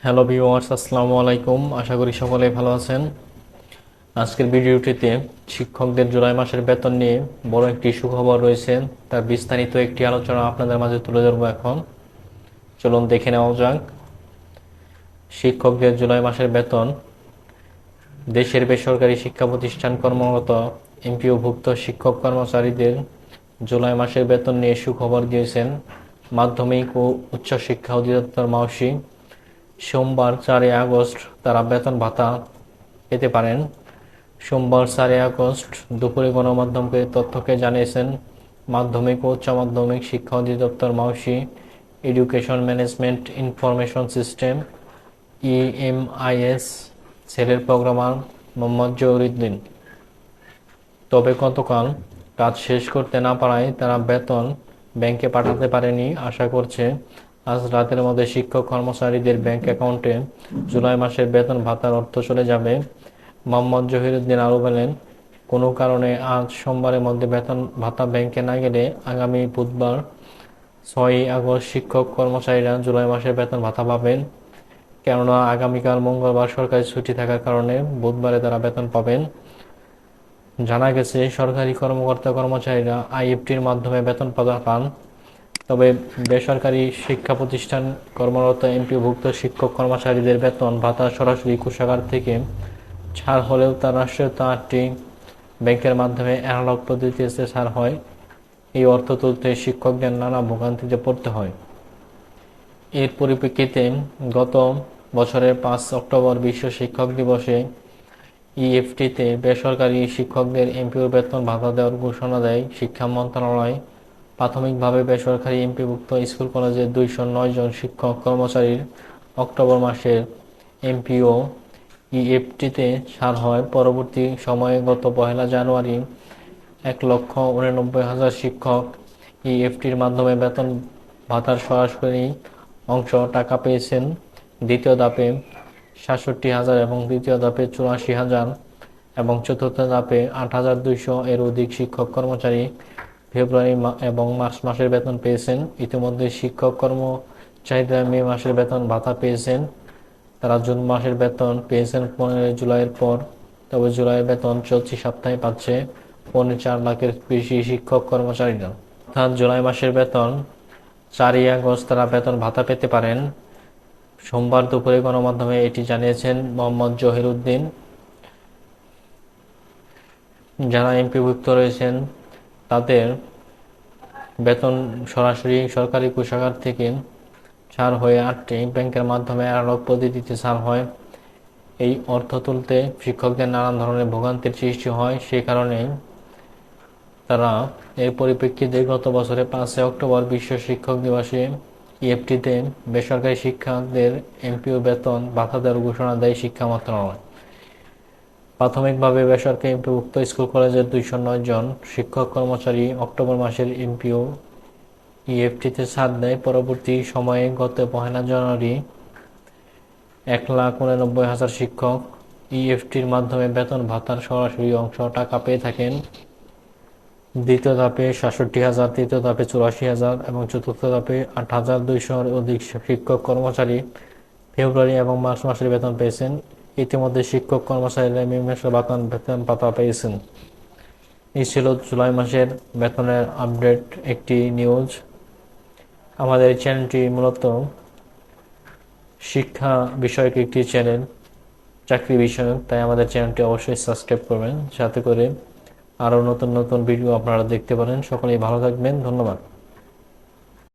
Hello viewers, আসসালামু আলাইকুম। আশা করি সকলেই ভালো আছেন। আজকের ভিডিওটিতে শিক্ষকদের জুলাই মাসের বেতন নিয়ে বড় একটি সুখবর রয়েছে, তার বিস্তারিত একটি আলোচনা আপনাদের মাঝে তুলে ধরবো। এখন চলুন দেখে নেওয়া যাক। শিক্ষকদের জুলাই মাসের বেতন। দেশের বেসরকারি শিক্ষা প্রতিষ্ঠান কর্মরত এমপিওভুক্ত শিক্ষক কর্মচারীদের জুলাই মাসের বেতন নিয়ে সুখবর দিয়েছেন মাধ্যমিক ও উচ্চশিক্ষা অধিদপ্তর মাওসি। সোমবার 4 আগস্ট তারা বেতন ভাতা পেতে পারেন। সোমবার 4 আগস্ট দুপুরে গণমাধ্যমকে তথ্যকে জানিয়েছেন মাধ্যমিক ও উচ্চ মাধ্যমিক শিক্ষা অধিদপ্তর মাওসি education management information system EMIS সেলের প্রোগ্রামার মোহাম্মদ জহিরুদ্দিন। তবে গতকাল কাজ শেষ করতে না পারায় তারা বেতন ব্যাংকে পাঠাতে পারেনি। আশা করছে আজ রাতের মধ্যে শিক্ষক কর্মচারীদের ব্যাংক অ্যাকাউন্টে জুলাই মাসের বেতন ভাতার অর্থ চলে যাবে। মোহাম্মদ জহিরুদ্দিন আরও বলেন, কোনো কারণে আজ সোমবারের মধ্যে বেতন ভাতা ব্যাংকে না গেলে আগামী বুধবার 6 আগস্ট শিক্ষক কর্মচারীরা জুলাই মাসের বেতন ভাতা পাবেন। কেননা আগামীকাল মঙ্গলবার সরকারি ছুটি থাকার কারণে বুধবারে তারা বেতন পাবেন। জানা গেছে সরকারি কর্মকর্তা কর্মচারীরা আইএফটির মাধ্যমে বেতন পান। তবে বেসরকারি শিক্ষা প্রতিষ্ঠান কর্মরত এমপিওভুক্ত শিক্ষক কর্মচারীদের বেতন ভাতা সরাসরি কোষাগার থেকে ছাড় হলেও তার রাষ্ট্রায়ত্ত 8টি ব্যাংকের মাধ্যমে অ্যানালগ পদ্ধতিতে ছাড় হয়। এই অর্থ তুলতে শিক্ষকদের নানা ভোগান্তিতে পড়তে হয়। এর পরিপ্রেক্ষিতে গত বছরের 5 অক্টোবর বিশ্ব শিক্ষক দিবসে ইএফটিতে বেসরকারি শিক্ষকদের এমপিওর বেতন ভাতা দেওয়ার ঘোষণা দেয় শিক্ষা মন্ত্রণালয়। প্রাথমিকভাবে বেসরকারি এমপিভুক্ত স্কুল কলেজের 209 জন শিক্ষক কর্মচারীর অক্টোবর মাসের এমপিও ইএফটিতে ছাড় হয়। পরবর্তী সময়ে গত 1 জানুয়ারি 1,89,000 শিক্ষক ইএফটির মাধ্যমে বেতন ভাতার সরাসরি অংশ টাকা পেয়েছেন। দ্বিতীয় ধাপে 67,000 এবং তৃতীয় ধাপে 84,000 এবং চতুর্থ ধাপে 8,200 এর অধিক শিক্ষক কর্মচারী ফেব্রুয়ারি এবং মার্চ মাসের বেতন পেয়েছেন। ইতিমধ্যে শিক্ষক কর্মচারীরা মে মাসের বেতন ভাতা পেয়েছেন। তারা জুন মাসের বেতন পেয়েছেন 15 জুলাইয়ের পর। তবে জুলাইয়ের বেতন চলতি সপ্তাহে পাচ্ছে 4.5 লাখের বেশি শিক্ষক কর্মচারীরা। অর্থাৎ জুলাই মাসের বেতন 4 আগস্ট তারা বেতন ভাতা পেতে পারেন। সোমবার দুপুরে গণমাধ্যমে এটি জানিয়েছেন মোহাম্মদ জহিরুদ্দিন। যারা এমপিভুক্ত রয়েছেন তাদের বেতন সরাসরি সরকারি কোষাগার থেকে ছাড় হয়ে 8টি ব্যাংকের মাধ্যমে অ্যানালগ পদ্ধতিতে ছাড় হয়। এই অর্থ তুলতে শিক্ষকদের নানান ধরনের ভোগান্তির সৃষ্টি হয়। সে কারণেই তারা এর পরিপ্রেক্ষিতে গত বছরের 5 অক্টোবর বিশ্ব শিক্ষক দিবসে ইএফটিতে বেসরকারি শিক্ষকদের এমপিও বেতন ভাতা দেওয়ার ঘোষণা দেয় শিক্ষা মন্ত্রণালয়। প্রাথমিকভাবে বেসরকারি এমপিভুক্ত স্কুল কলেজের 209 জন শিক্ষক কর্মচারী অক্টোবর মাসের এমপিও ইএফটিতে ছাড় দেয়। পরবর্তী সময়ে গত 1 জানুয়ারি 1,89,000 শিক্ষক ইএফটির মাধ্যমে বেতন ভাতার সরাসরি অংশ টাকা পেয়ে থাকেন। দ্বিতীয় ধাপে 67,000, তৃতীয় ধাপে 84,000 এবং চতুর্থ ধাপে 8,200 এর অধিক শিক্ষক কর্মচারী ফেব্রুয়ারি এবং মার্চ মাসের বেতন পেয়েছেন। ইতিমধ্যে শিক্ষক কর্মচারীরা মে মাসের বেতন ভাতা পেয়েছেন। এই ছিল জুলাই মাসের বেতনের আপডেট একটি নিউজ। আমাদের এই চ্যানেলটি মূলত শিক্ষা বিষয়ক একটি চ্যানেল, চাকরি বিষয়ক, তাই আমাদের চ্যানেলটি অবশ্যই সাবস্ক্রাইব করবেন যাতে করে আরও নতুন নতুন ভিডিও আপনারা দেখতে পারেন। সকলেই ভালো থাকবেন। ধন্যবাদ।